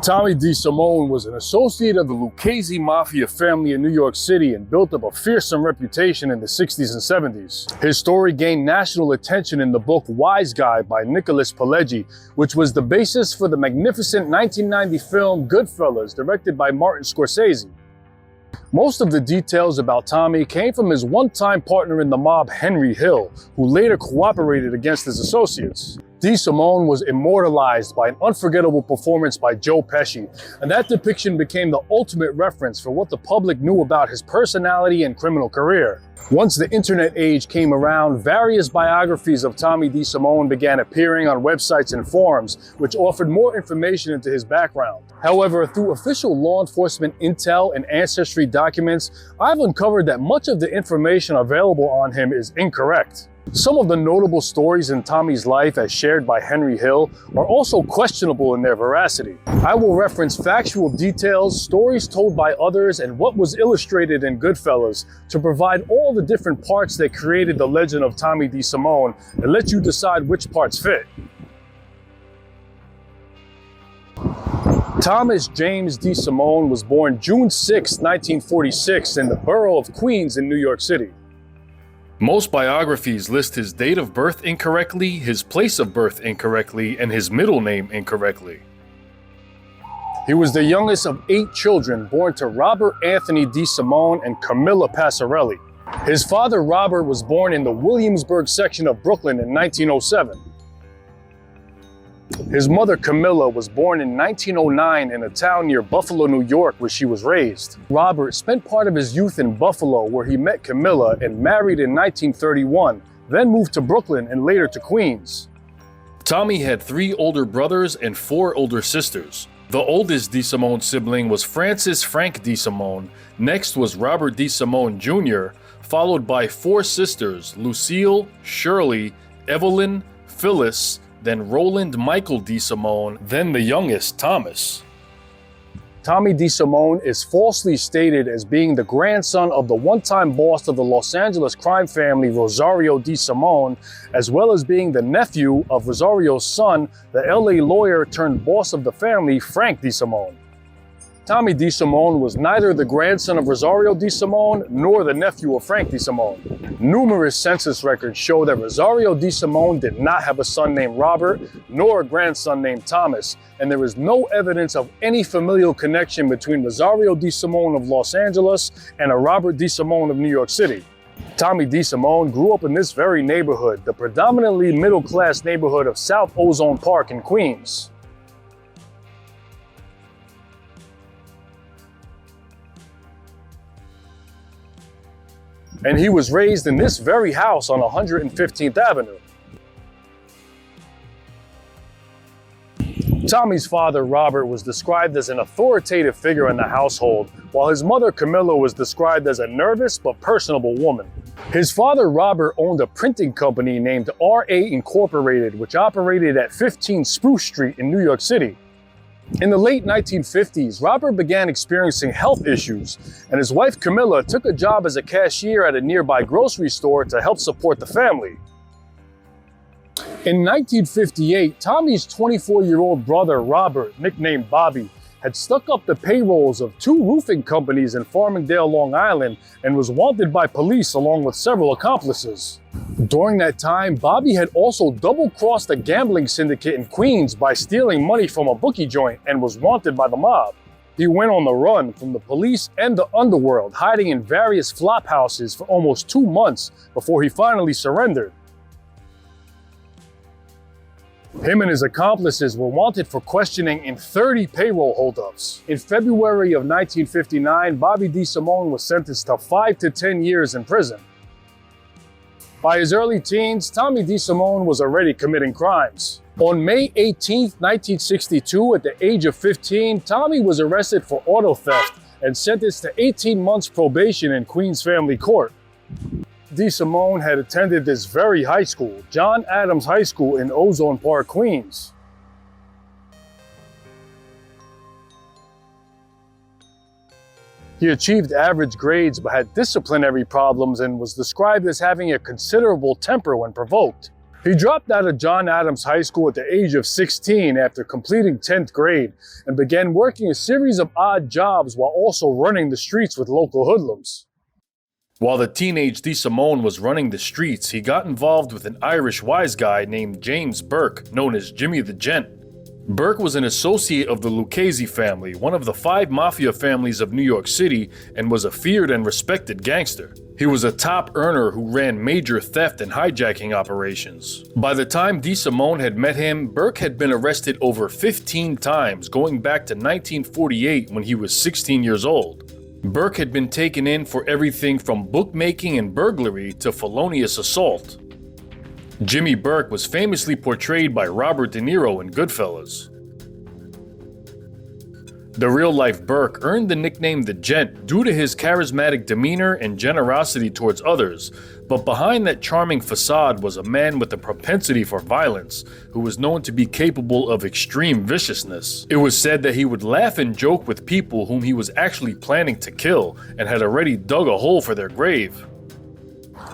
Tommy DeSimone was an associate of the Lucchese Mafia family in New York City and built up a fearsome reputation in the 60s and 70s. His story gained national attention in the book Wise Guy by Nicholas Pileggi, which was the basis for the magnificent 1990 film Goodfellas, directed by Martin Scorsese. Most of the details about Tommy came from his one-time partner in the mob, Henry Hill, who later cooperated against his associates. DeSimone was immortalized by an unforgettable performance by Joe Pesci, and that depiction became the ultimate reference for what the public knew about his personality and criminal career. Once the internet age came around, various biographies of Tommy DeSimone began appearing on websites and forums, which offered more information into his background. However, through official law enforcement intel and ancestry documents, I've uncovered that much of the information available on him is incorrect. Some of the notable stories in Tommy's life, as shared by Henry Hill, are also questionable in their veracity. I will reference factual details, stories told by others, and what was illustrated in Goodfellas to provide all the different parts that created the legend of Tommy DeSimone and let you decide which parts fit. Thomas James DeSimone was born June 6, 1946 in the borough of Queens in New York City. Most biographies list his date of birth incorrectly, his place of birth incorrectly, and his middle name incorrectly. He was the youngest of 8 children born to Robert Anthony DeSimone and Camilla Passarelli. His father, Robert, was born in the Williamsburg section of Brooklyn in 1907. His mother, Camilla, was born in 1909 in a town near Buffalo, New York, where she was raised. Robert spent part of his youth in Buffalo, where he met Camilla and married in 1931, then moved to Brooklyn and later to Queens. Tommy had 3 older brothers and 4 older sisters. The oldest DeSimone sibling was Francis Frank DeSimone. Next was Robert DeSimone Jr., followed by 4 sisters, Lucille, Shirley, Evelyn, Phyllis, then Roland Michael DeSimone, then the youngest, Thomas. Tommy DeSimone is falsely stated as being the grandson of the one-time boss of the Los Angeles crime family, Rosario DeSimone, as well as being the nephew of Rosario's son, the LA lawyer turned boss of the family, Frank DeSimone. Tommy DeSimone was neither the grandson of Rosario DeSimone nor the nephew of Frank DeSimone. Numerous census records show that Rosario DeSimone did not have a son named Robert nor a grandson named Thomas, and there is no evidence of any familial connection between Rosario DeSimone of Los Angeles and a Robert DeSimone of New York City. Tommy DeSimone grew up in this very neighborhood, the predominantly middle-class neighborhood of South Ozone Park in Queens. And he was raised in this very house on 115th Avenue. Tommy's father, Robert, was described as an authoritative figure in the household, while his mother, Camilla, was described as a nervous but personable woman. His father, Robert, owned a printing company named R.A. Incorporated, which operated at 15 Spruce Street in New York City. In the late 1950s, Robert began experiencing health issues, and his wife Camilla took a job as a cashier at a nearby grocery store to help support the family. In 1958, Tommy's 24-year-old brother Robert, nicknamed Bobby, had stuck up the payrolls of 2 roofing companies in Farmingdale, Long Island, and was wanted by police along with several accomplices. During that time, Bobby had also double-crossed a gambling syndicate in Queens by stealing money from a bookie joint and was wanted by the mob. He went on the run from the police and the underworld, hiding in various flop houses for almost 2 months before he finally surrendered. Him and his accomplices were wanted for questioning in 30 payroll holdups. In February of 1959, Bobby DeSimone was sentenced to 5 to 10 years in prison. By his early teens, Tommy DeSimone was already committing crimes. On May 18, 1962, at the age of 15, Tommy was arrested for auto theft and sentenced to 18 months probation in Queens Family Court. DeSimone had attended this very high school, John Adams High School in Ozone Park, Queens. He achieved average grades but had disciplinary problems and was described as having a considerable temper when provoked. He dropped out of John Adams High School at the age of 16 after completing 10th grade and began working a series of odd jobs while also running the streets with local hoodlums. While the teenage DeSimone was running the streets, he got involved with an Irish wise guy named James Burke, known as Jimmy the Gent. Burke was an associate of the Lucchese family, one of the 5 mafia families of New York City, and was a feared and respected gangster. He was a top earner who ran major theft and hijacking operations. By the time DeSimone had met him, Burke had been arrested over 15 times, going back to 1948 when he was 16 years old. Burke had been taken in for everything from bookmaking and burglary to felonious assault. Jimmy Burke was famously portrayed by Robert De Niro in Goodfellas. The real-life Burke earned the nickname The Gent due to his charismatic demeanor and generosity towards others, but behind that charming facade was a man with a propensity for violence, who was known to be capable of extreme viciousness. It was said that he would laugh and joke with people whom he was actually planning to kill and had already dug a hole for their grave.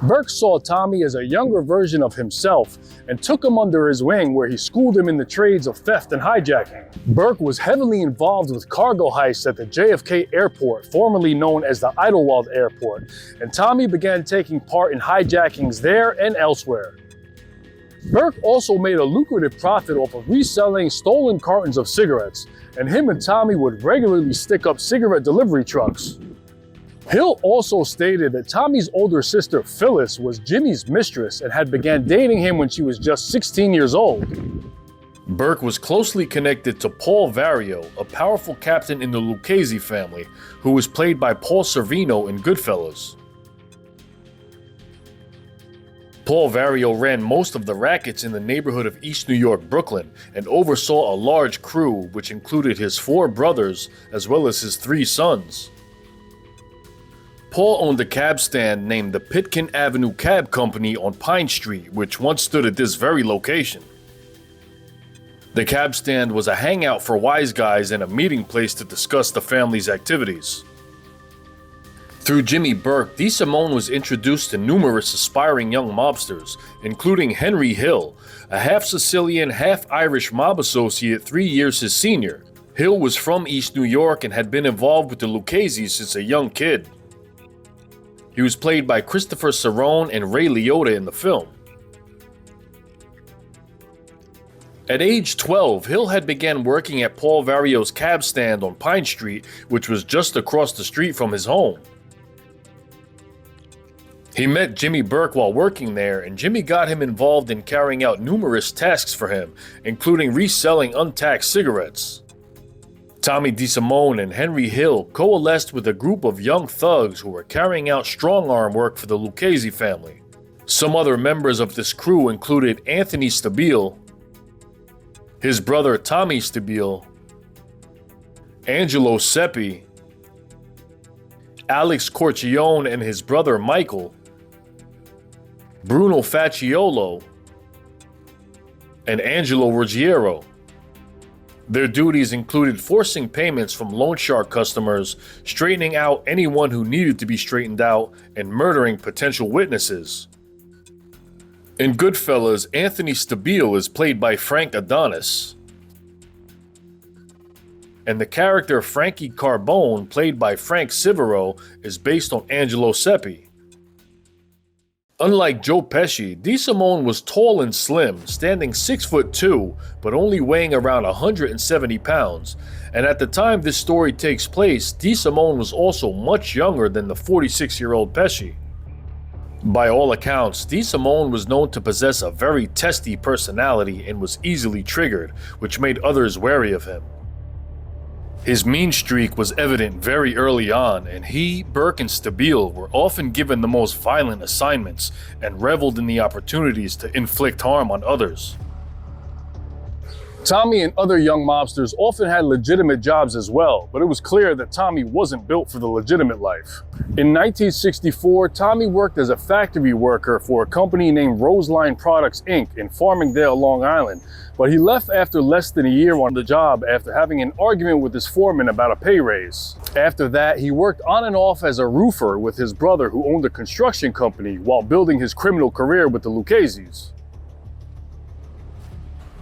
Burke saw Tommy as a younger version of himself and took him under his wing, where he schooled him in the trades of theft and hijacking. Burke was heavily involved with cargo heists at the JFK airport, formerly known as the Idlewild Airport, and Tommy began taking part in hijackings there and elsewhere. Burke also made a lucrative profit off of reselling stolen cartons of cigarettes, and him and Tommy would regularly stick up cigarette delivery trucks. Hill also stated that Tommy's older sister Phyllis was Jimmy's mistress and had began dating him when she was just 16 years old. Burke was closely connected to Paul Vario, a powerful captain in the Lucchese family, who was played by Paul Sorvino in Goodfellas. Paul Vario ran most of the rackets in the neighborhood of East New York, Brooklyn, and oversaw a large crew which included his 4 brothers as well as his 3 sons. Paul owned a cab stand named the Pitkin Avenue Cab Company on Pine Street, which once stood at this very location. The cab stand was a hangout for wise guys and a meeting place to discuss the family's activities. Through Jimmy Burke, DeSimone was introduced to numerous aspiring young mobsters, including Henry Hill, a half-Sicilian, half-Irish mob associate 3 years his senior. Hill was from East New York and had been involved with the Lucchese since a young kid. He was played by Christopher Cerrone and Ray Liotta in the film. At age 12, Hill had begun working at Paul Vario's cab stand on Pine Street, which was just across the street from his home. He met Jimmy Burke while working there, and Jimmy got him involved in carrying out numerous tasks for him, including reselling untaxed cigarettes. Tommy DeSimone and Henry Hill coalesced with a group of young thugs who were carrying out strong-arm work for the Lucchese family. Some other members of this crew included Anthony Stabile, his brother Tommy Stabile, Angelo Seppi, Alex Corcione and his brother Michael, Bruno Facciolo, and Angelo Ruggiero. Their duties included forcing payments from loan shark customers, straightening out anyone who needed to be straightened out, and murdering potential witnesses. In Goodfellas, Anthony Stabile is played by Frank Adonis, and the character Frankie Carbone, played by Frank Sivero, is based on Angelo Seppi. Unlike Joe Pesci, DeSimone was tall and slim, standing 6'2", but only weighing around 170 pounds, and at the time this story takes place, DeSimone was also much younger than the 46-year-old Pesci. By all accounts, DeSimone was known to possess a very testy personality and was easily triggered, which made others wary of him. His mean streak was evident very early on, and he, Burke, and Stabile were often given the most violent assignments and reveled in the opportunities to inflict harm on others. Tommy and other young mobsters often had legitimate jobs as well, but it was clear that Tommy wasn't built for the legitimate life. In 1964, Tommy worked as a factory worker for a company named Roseline Products Inc. in Farmingdale, Long Island, but he left after less than a year on the job after having an argument with his foreman about a pay raise. After that, he worked on and off as a roofer with his brother who owned a construction company while building his criminal career with the Lucchese's.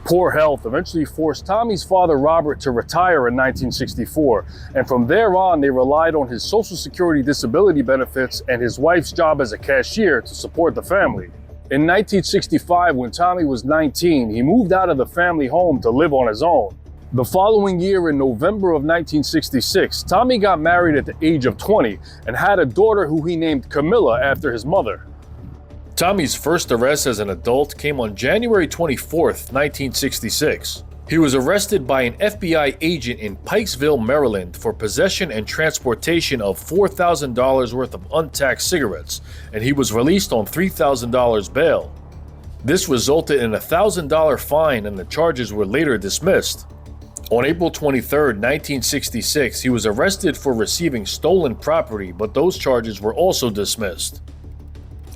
Poor health eventually forced Tommy's father Robert to retire in 1964, and from there on they relied on his Social Security disability benefits and his wife's job as a cashier to support the family. In 1965, when Tommy was 19, he moved out of the family home to live on his own. The following year, in November of 1966, Tommy got married at the age of 20 and had a daughter who he named Camilla after his mother. Tommy's first arrest as an adult came on January 24, 1966. He was arrested by an FBI agent in Pikesville, Maryland for possession and transportation of $4,000 worth of untaxed cigarettes, and he was released on $3,000 bail. This resulted in a $1,000 fine, and the charges were later dismissed. On April 23, 1966, he was arrested for receiving stolen property, but those charges were also dismissed.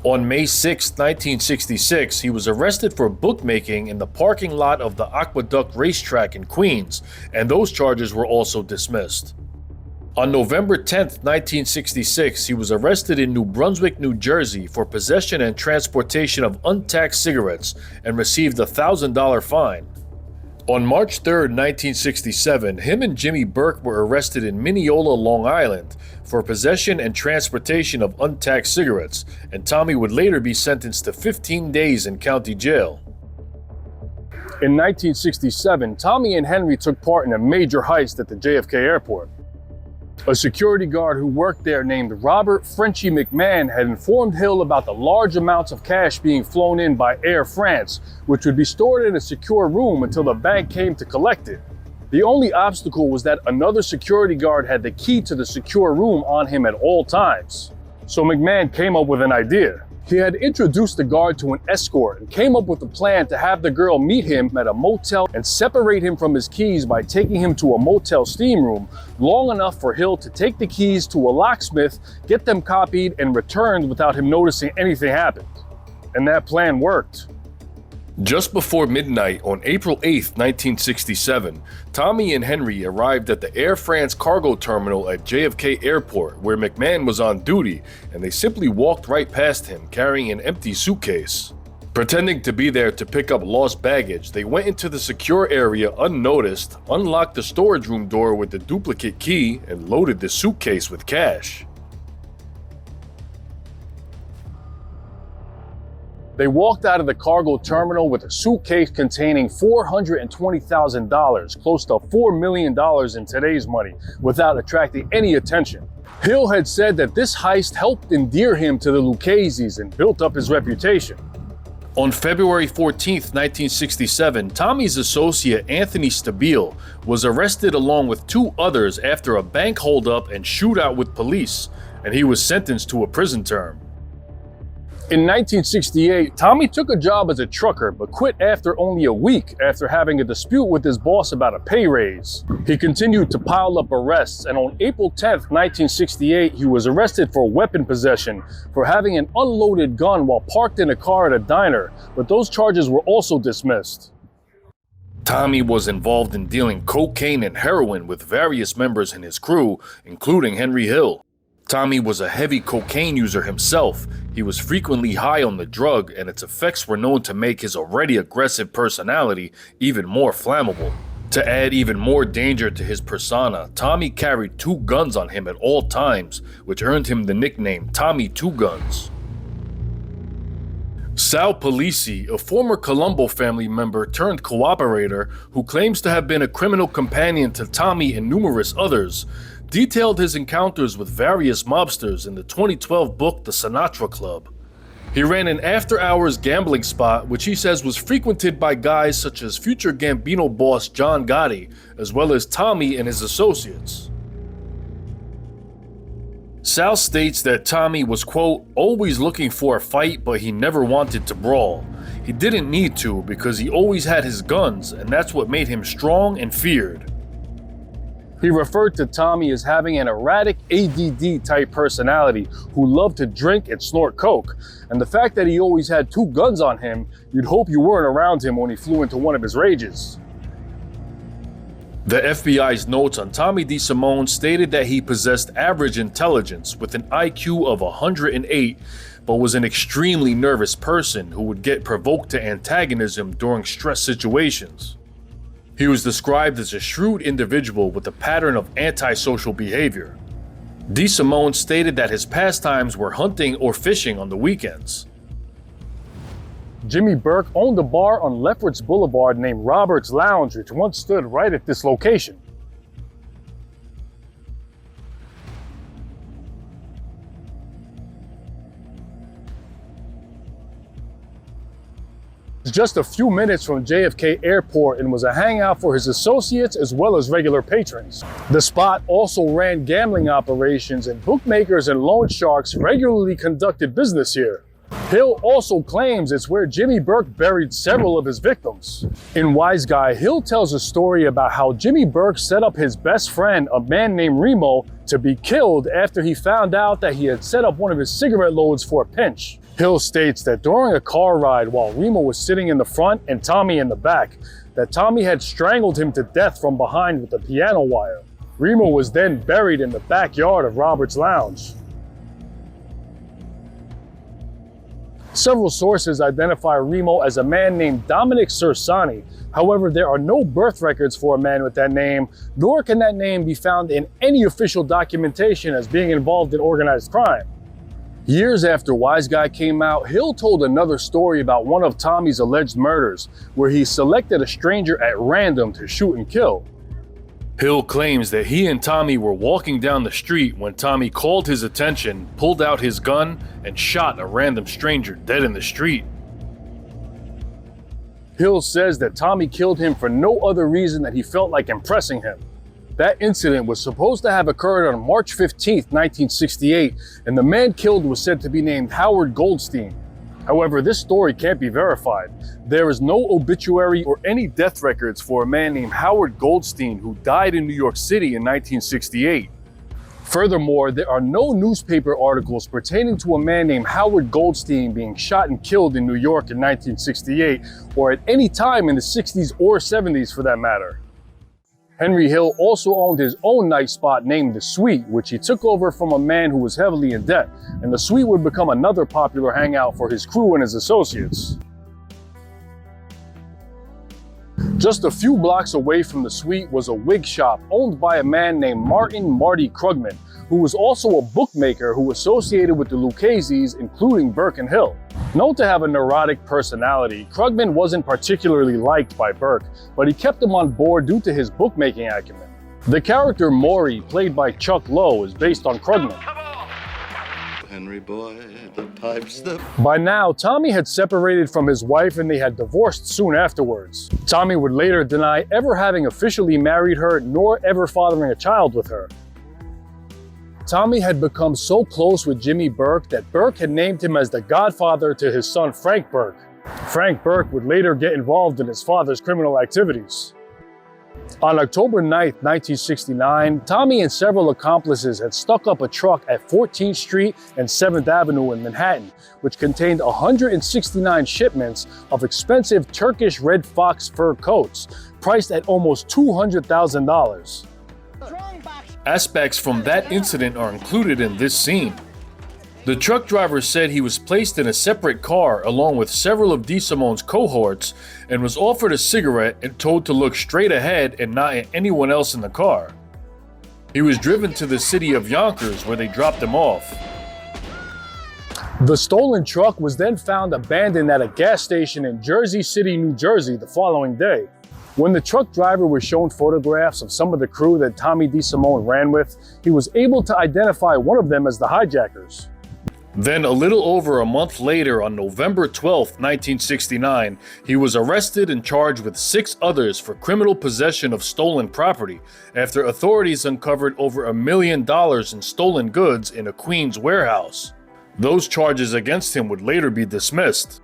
On May 6, 1966, he was arrested for bookmaking in the parking lot of the Aqueduct Racetrack in Queens, and those charges were also dismissed. On November 10, 1966, he was arrested in New Brunswick, New Jersey for possession and transportation of untaxed cigarettes and received a $1,000 fine. On March 3, 1967, him and Jimmy Burke were arrested in Mineola, Long Island for possession and transportation of untaxed cigarettes, and Tommy would later be sentenced to 15 days in county jail. In 1967, Tommy and Henry took part in a major heist at the JFK airport. A security guard who worked there named Robert "Frenchie" McMahon had informed Hill about the large amounts of cash being flown in by Air France, which would be stored in a secure room until the bank came to collect it. The only obstacle was that another security guard had the key to the secure room on him at all times. So McMahon came up with an idea. He had introduced the guard to an escort and came up with a plan to have the girl meet him at a motel and separate him from his keys by taking him to a motel steam room long enough for Hill to take the keys to a locksmith, get them copied, and returned without him noticing anything happened. And that plan worked. Just before midnight on April 8, 1967, Tommy and Henry arrived at the Air France cargo terminal at JFK Airport where McMahon was on duty, and they simply walked right past him carrying an empty suitcase. Pretending to be there to pick up lost baggage, they went into the secure area unnoticed, unlocked the storage room door with the duplicate key, and loaded the suitcase with cash. They walked out of the cargo terminal with a suitcase containing $420,000, close to $4 million in today's money, without attracting any attention. Hill had said that this heist helped endear him to the Lucchese's and built up his reputation. On February 14, 1967, Tommy's associate Anthony Stabile was arrested along with two others after a bank holdup and shootout with police, and he was sentenced to a prison term. In 1968, Tommy took a job as a trucker but quit after only a week after having a dispute with his boss about a pay raise. He continued to pile up arrests, and on April 10, 1968, he was arrested for weapon possession for having an unloaded gun while parked in a car at a diner, but those charges were also dismissed. Tommy was involved in dealing cocaine and heroin with various members in his crew, including Henry Hill. Tommy was a heavy cocaine user himself. He was frequently high on the drug, and its effects were known to make his already aggressive personality even more flammable. To add even more danger to his persona, Tommy carried two guns on him at all times, which earned him the nickname Tommy Two Guns. Sal Polisi, a former Colombo family member turned cooperator who claims to have been a criminal companion to Tommy and numerous others, detailed his encounters with various mobsters in the 2012 book The Sinatra Club. He ran an after-hours gambling spot which he says was frequented by guys such as future Gambino boss John Gotti, as well as Tommy and his associates. Sal states that Tommy was, quote, always looking for a fight, but he never wanted to brawl. He didn't need to because he always had his guns, and that's what made him strong and feared. He referred to Tommy as having an erratic ADD-type personality who loved to drink and snort coke, and the fact that he always had two guns on him, you'd hope you weren't around him when he flew into one of his rages. The FBI's notes on Tommy DeSimone stated that he possessed average intelligence with an IQ of 108, but was an extremely nervous person who would get provoked to antagonism during stress situations. He was described as a shrewd individual with a pattern of antisocial behavior. DeSimone stated that his pastimes were hunting or fishing on the weekends. Jimmy Burke owned a bar on Lefferts Boulevard named Robert's Lounge, which once stood right at this location. It's just a few minutes from JFK Airport and was a hangout for his associates as well as regular patrons. The spot also ran gambling operations, and bookmakers and loan sharks regularly conducted business here. Hill also claims it's where Jimmy Burke buried several of his victims. In Wise Guy, Hill tells a story about how Jimmy Burke set up his best friend, a man named Remo, to be killed after he found out that he had set up one of his cigarette loads for a pinch. Hill states that during a car ride while Remo was sitting in the front and Tommy in the back, that Tommy had strangled him to death from behind with a piano wire. Remo was then buried in the backyard of Robert's Lounge. Several sources identify Remo as a man named Dominic Cersani. However, there are no birth records for a man with that name, nor can that name be found in any official documentation as being involved in organized crime. Years after Wise Guy came out, Hill told another story about one of Tommy's alleged murders, where he selected a stranger at random to shoot and kill. Hill claims that he and Tommy were walking down the street when Tommy called his attention, pulled out his gun, and shot a random stranger dead in the street. Hill says that Tommy killed him for no other reason than he felt like impressing him. That incident was supposed to have occurred on March 15, 1968, and the man killed was said to be named Howard Goldstein. However, this story can't be verified. There is no obituary or any death records for a man named Howard Goldstein who died in New York City in 1968. Furthermore, there are no newspaper articles pertaining to a man named Howard Goldstein being shot and killed in New York in 1968, or at any time in the 60s or 70s for that matter. Henry Hill also owned his own night spot named The Suite, which he took over from a man who was heavily in debt, and The Suite would become another popular hangout for his crew and his associates. Just a few blocks away from The Suite was a wig shop owned by a man named Marty Krugman, who was also a bookmaker who associated with the Lucchese's, including Burke and Hill. Known to have a neurotic personality, Krugman wasn't particularly liked by Burke, but he kept him on board due to his bookmaking acumen. The character Maury, played by Chuck Lowe, is based on Krugman. Henry boy, the pipes, By now, Tommy had separated from his wife and they had divorced soon afterwards. Tommy would later deny ever having officially married her nor ever fathering a child with her. Tommy had become so close with Jimmy Burke that Burke had named him as the godfather to his son Frank Burke. Frank Burke would later get involved in his father's criminal activities. On October 9, 1969, Tommy and several accomplices had stuck up a truck at 14th Street and 7th Avenue in Manhattan, which contained 169 shipments of expensive Turkish red fox fur coats, priced at almost $200,000. Aspects from that incident are included in this scene. The truck driver said he was placed in a separate car along with several of DeSimone's cohorts and was offered a cigarette and told to look straight ahead and not at anyone else in the car. He was driven to the city of Yonkers where they dropped him off. The stolen truck was then found abandoned at a gas station in Jersey City, New Jersey the following day. When the truck driver was shown photographs of some of the crew that Tommy DeSimone ran with, he was able to identify one of them as the hijackers. Then a little over a month later, on November 12, 1969, he was arrested and charged with 6 others for criminal possession of stolen property after authorities uncovered over $1 million in stolen goods in a Queens warehouse. Those charges against him would later be dismissed.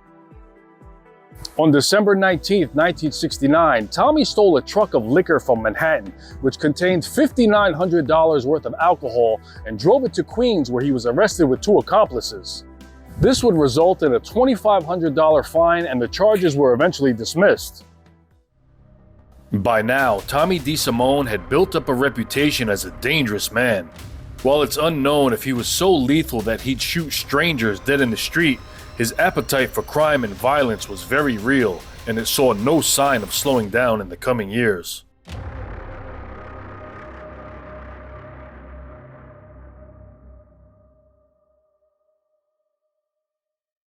On December 19, 1969, Tommy stole a truck of liquor from Manhattan, which contained $5,900 worth of alcohol, and drove it to Queens where he was arrested with 2 accomplices. This would result in a $2,500 fine and the charges were eventually dismissed. By now, Tommy DeSimone had built up a reputation as a dangerous man. While it's unknown if he was so lethal that he'd shoot strangers dead in the street, his appetite for crime and violence was very real, and it saw no sign of slowing down in the coming years.